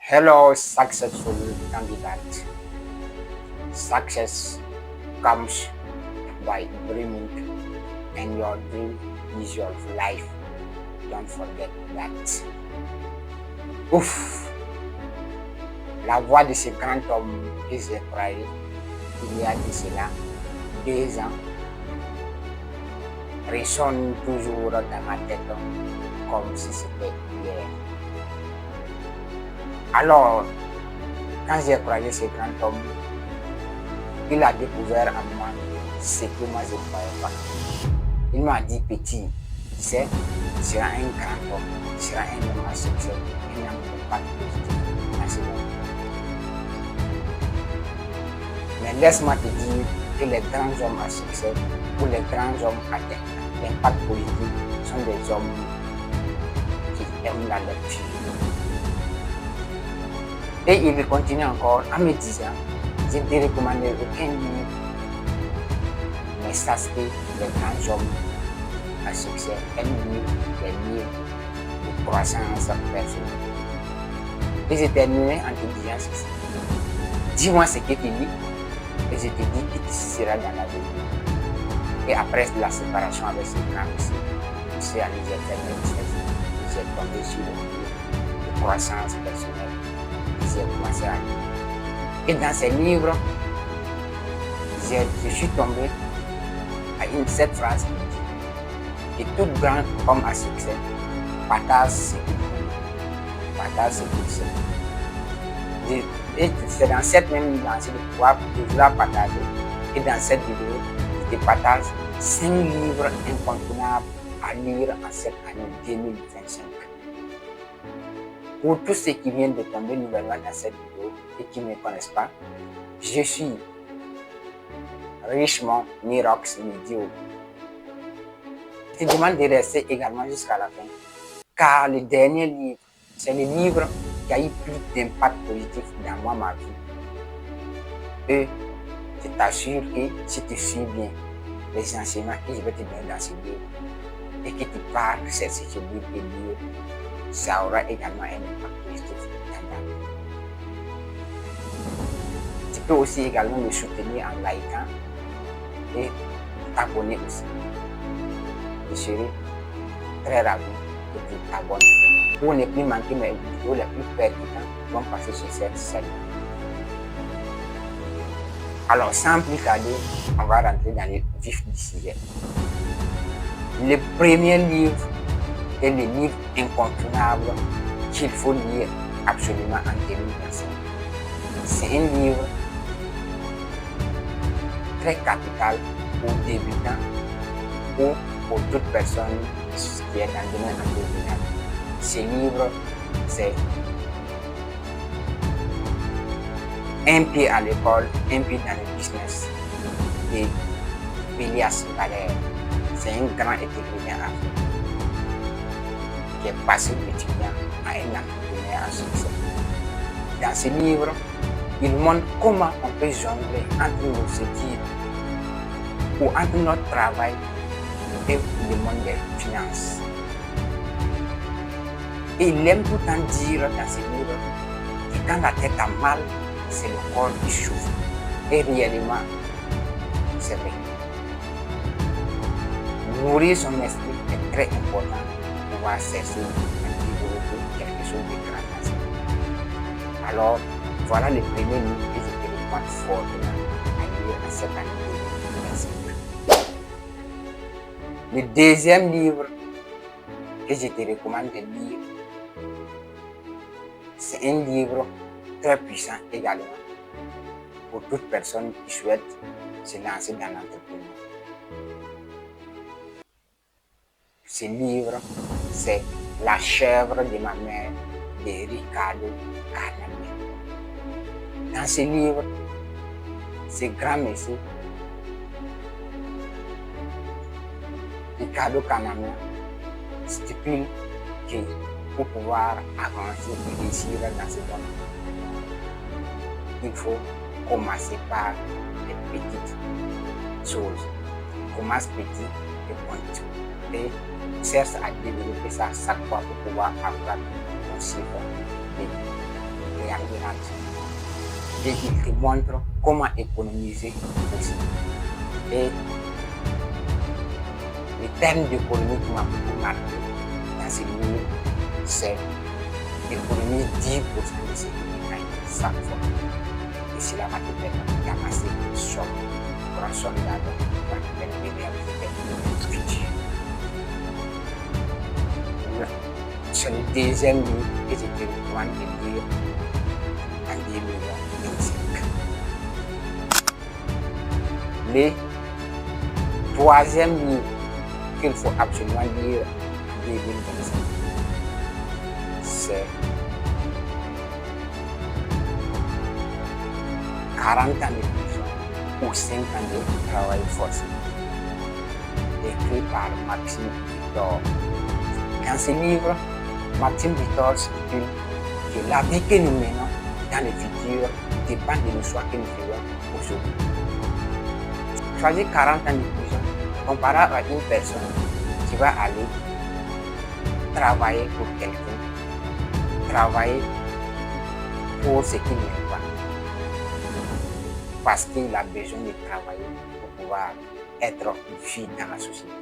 Hello, successful candidate. Success comes by dreaming, and your dream is your life. Don't forget that. Ouf! La voix de ce grand homme que j'ai croyé il y a de cela 2 ans résonne toujours dans ma tête comme si c'était hier. Alors, quand j'ai croisé ce grand homme, il a découvert en moi ce que moi je ne croyais pas. Il m'a dit, petit, tu sais, tu seras un grand homme, tu seras un homme à succès, un homme de pas positif dans ce monde. Mais laisse-moi te dire que les grands hommes à succès ou les grands hommes à l'impact positif sont des hommes qui aiment la lecture. Et il continue encore en me disant, je ne te recommanderai aucun livre, mais sache que les grands hommes à succès aiment lire les livres de croissance personnelle. Et je terminerai en te disant ceci. Dis-moi ce que tu lis et je te dis qui tu seras dans la vie. Et après la séparation avec ce grand monsieur, j'ai tombé sur le livre de croissance personnelle. J'ai commencé à lire. Et dans ces livres, je suis tombé à cette phrase qui dit que tout grand homme à succès partage ce qu'il connaît, partage ce qu'il sait. Et c'est dans cette même lancée de pouvoir partager. Et dans cette vidéo, je te partage 5 livres incontournables à lire en cette année 2025. Pour tous ceux qui viennent de tomber nouvellement dans cette vidéo et qui ne me connaissent pas, je suis Richmond Nirox Nidio. Je te demande de rester également jusqu'à la fin, car le dernier livre, c'est le livre qui a eu plus d'impact positif dans moi, ma vie. Et je t'assure que si tu suis bien les enseignements que je vais te donner dans ce livre et que tu parles sur ce livre et lire, ça aura également un impact positif dans ta vie. Tu peux aussi également me soutenir en likant et t'abonner aussi. Je serai très ravi que tu t'abonnes pour ne plus manquer mes vidéos les plus pertinentes qui vont passer sur cette chaîne. Alors, sans plus tarder, on va rentrer dans le vif du sujet. Le premier livre est le livre incontournable qu'il faut lire absolument en 2025. C'est un livre très capital pour débutants ou pour toute personne qui est dans le domaine entrepreneurial. Ce livre, c'est Un pied à l'école, un pied dans le business de Elias Valère. C'est un grand écrivain africain qui est passé d'étudiant à un entrepreneur à succès. Dans ce livre, il montre comment on peut jongler entre nos études ou entre notre travail et le monde des finances. Et il aime tout le temps dire dans ce livre que quand la tête a mal, c'est le corps qui souffre. Et réellement, c'est vrai. Nourrir son esprit est très important pour pouvoir chercher à développer quelque chose de grand. Alors, voilà le premier livre que je te recommande fortement à lire en cette année 2025. Le deuxième livre que je te recommande de lire, c'est un livre très puissant également pour toute personne qui souhaite se lancer dans l'entrepreneuriat. Ce livre, c'est La chèvre de ma mère de Ricardo Carnamia. Dans ce livre, ce grand monsieur, Ricardo Carnamia, stipule que pour pouvoir avancer et réussir dans ce monde, il faut commencer par les petites choses. Commence petit et point. Et cherche à développer ça chaque fois pour pouvoir avoir ton chiffre de importantes. Et il te montre comment économiser aussi. Et le terme d'économie qui m'a beaucoup marqué dans ce livre, c'est économiser 10% de ce que tu gagnes chaque fois. Et cela va te permettre d'amasser une somme, grande somme d'argent qui va te permettre de réaliser tes futurs. C'est le deuxième livre que je te recommande de lire en 2025. Le troisième livre qu'il faut absolument lire en 2025, c'est 40 ans de prison ou 5 ans de travail forcé, écrit par Maxime Victor. Dans ce livre, Maxime Victor stipule que la vie que nous menons dans le futur dépend de nos choix que nous faisons aujourd'hui. Choisir 40 ans de prison comparable à une personne qui va aller travailler pour quelqu'un, travailler pour ce qu'il n'aime pas, parce qu'il a besoin de travailler pour pouvoir être vu dans la société.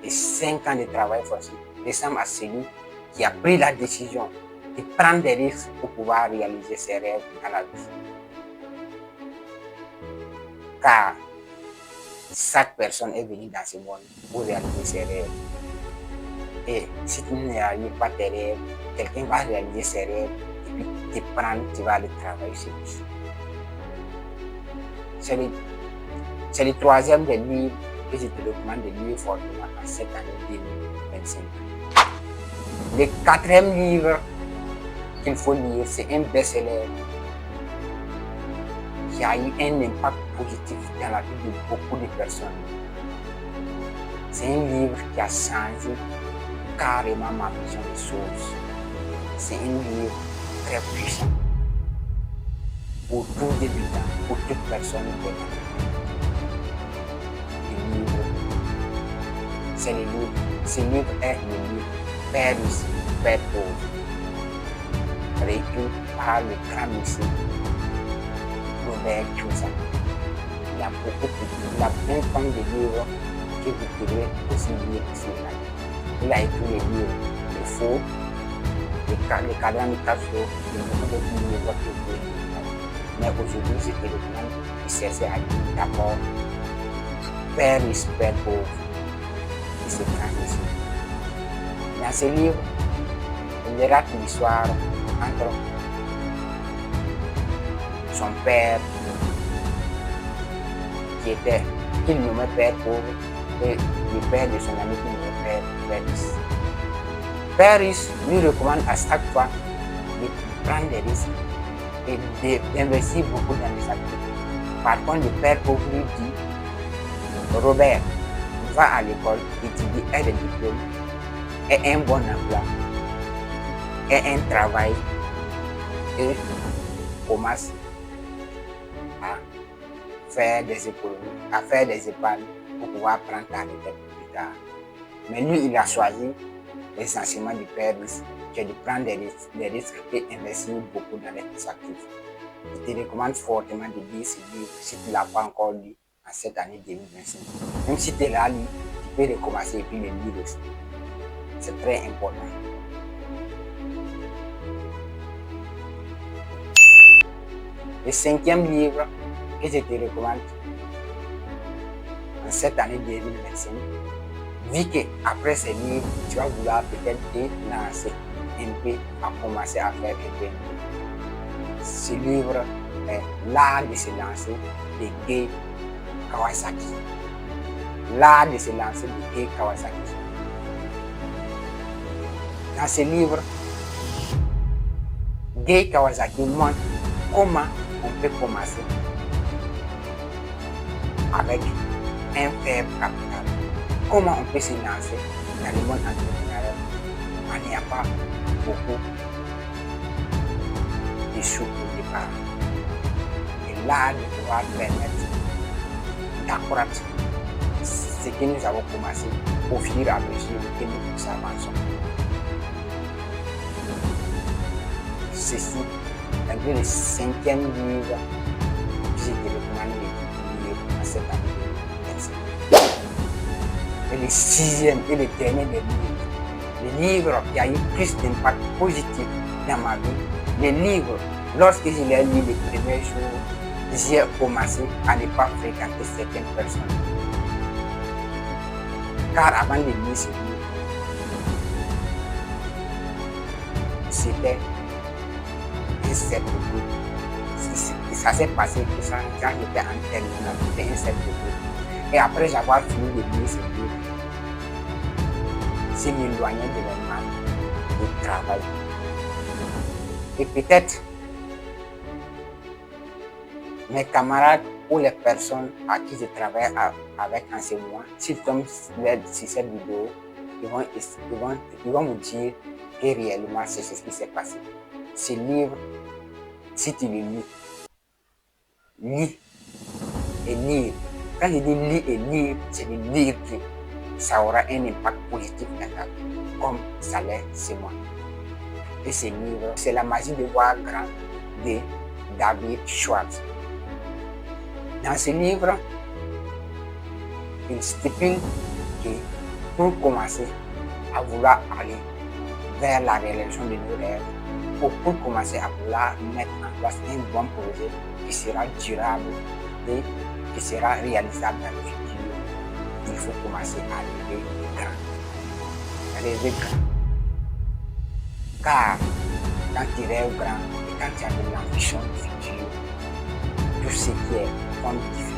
Et 5 ans de travail forcé ressemble à celui qui a pris la décision de prendre des risques pour pouvoir réaliser ses rêves dans la vie. Car chaque personne est venue dans ce monde pour réaliser ses rêves. Et si tu ne réalises pas tes rêves, quelqu'un va réaliser ses rêves et puis te prendre, tu vas aller travailler sur lui. C'est le troisième des livres que je te recommande de lire fortement en cette année 2025. Le quatrième livre qu'il faut lire, c'est un best-seller qui a eu un impact positif dans la vie de beaucoup de personnes. C'est un livre qui a changé carrément ma vision des choses. C'est un livre très puissant pour tout débutant, pour toute personne qui est dans le livre. C'est le livre. Ce livre est le livre Père riche, Père pauvre, écrit par le grand monsieur Robert Kiyosaki. Il a plein de livres que vous pourrez aussi lire ici. Il a écrit les livres Le Faux, le cadran de Castro et beaucoup d'autres livres que vous pouvez lire. Mais aujourd'hui, je te recommande de chercher à lire d'abord Père riche, Père pauvre de ce grand monsieur. Dans ce livre, il relate l'histoire entre son père, qu'il nommait Père pauvre, et le père de son ami qui nommait Père riche. Père riche lui recommande à chaque fois de prendre des risques et d'investir beaucoup dans les activités. Par contre, le Père pauvre lui dit, Robert, va à l'école, étudie, aie des diplômes, ait un bon emploi, ait un travail et commence à faire des économies, à faire des épargnes pour pouvoir prendre ta retraite plus tard. Mais lui, il a choisi l'essentiellement du Père riche, qui est de prendre des risques et investir beaucoup dans les actifs. Je te recommande fortement de lire ce livre si tu ne l'as pas encore lu en cette année 2025. Même si tu l'as lu, tu peux recommencer et puis le lire aussi. C'est très important. Le cinquième livre que je te recommande en cette année 2025, vu qu'après ce livre, tu vas vouloir peut-être te lancer un peu, à commencer à faire un peu. Ce livre est L'art de se lancer de Gay Kawasaki. L'art de se lancer de Gay Kawasaki. Dans ce livre, Gay Kawasaki montre comment on peut commencer avec un faible capital. Comment on peut se lancer dans le monde entrepreneurial en n'ayant pas beaucoup de sous au départ. Et là, de pouvoir permettre d'accroître ce que nous avons commencé au fur et à mesure que nous avançons. Ceci malgré le 5e livre que je te recommande de lire en cette année 2025. Et le 6e et le dernier des livres, le livre qui a eu plus d'impact positif dans ma vie, le livre, lorsque je l'ai lu les premiers jours, j'ai commencé à ne pas fréquenter certaines personnes. Car avant de lire ce livre, c'était un cercle groupe. Ça s'est passé que quand j'étais en terminale, c'était un cercle groupe. Et après avoir fini de lire ce livre, je m'éloignais de l'élément de travail. Et peut-être mes camarades ou les personnes à qui je travaille avec en ce moment, s'ils tombent sur cette vidéo, ils vont me dire que réellement c'est ce qui s'est passé. Ce livre, si tu le lis et lire. Quand je dis lire et lire, c'est de dire que ça aura un impact positif dans ta vie, comme ça l'est chez moi. Et ce livre, c'est La magie de voir grand de David Schwartz. Dans ce livre, il stipule que pour commencer à vouloir aller vers la réalisation de nos rêves, ou pour commencer à vouloir mettre en place un bon projet qui sera durable et qui sera réalisable dans le futur, il faut commencer à rêver grand. Rêver grand. Car quand tu rêves grand et quand tu as de l'ambition du futur, tout ce qui est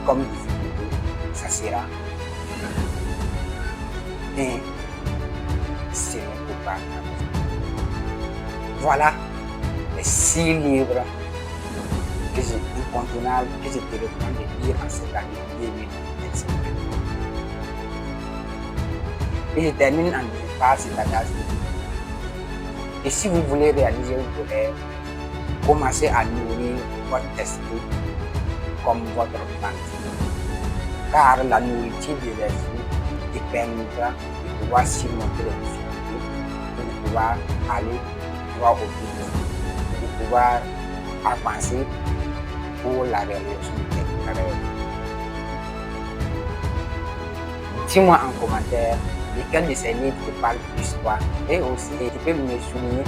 comme difficulté, ça sera et ce n'est pas. Voilà les 6 livres incontournables que je te recommande de lire en cette année 2025. Et je termine en disant par cette adage. Et si vous voulez réaliser vos rêves, commencez à nourrir votre esprit comme votre plante. Car la nourriture de l'esprit te permettra de pouvoir surmonter les difficultés, de pouvoir aller droit au but, de pouvoir avancer pour la réalisation de tes rêves. Dis-moi en commentaire lesquels de ces livres te parlent plus toi, et aussi tu peux me souligner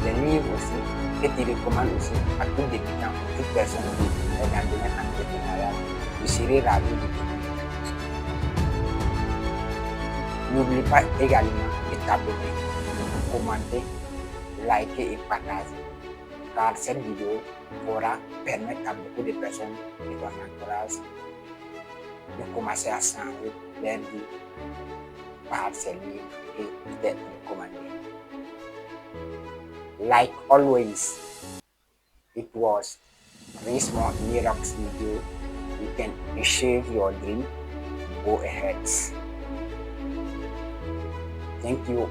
les livres aussi que tu recommandes aussi à tout débutant, toute personne qui est dans le domaine entrepreneurial. Je serai ravi de te. N'oublie pas également de t'abonner, commenter, liker et partager, car cette vidéo pourra permettre à beaucoup de personnes de ton entourage de commencer à changer leur vie par ces livres et d'être recommandés. Like always, it was Rismo Mirox video. You can achieve your dream. Go ahead. Thank you.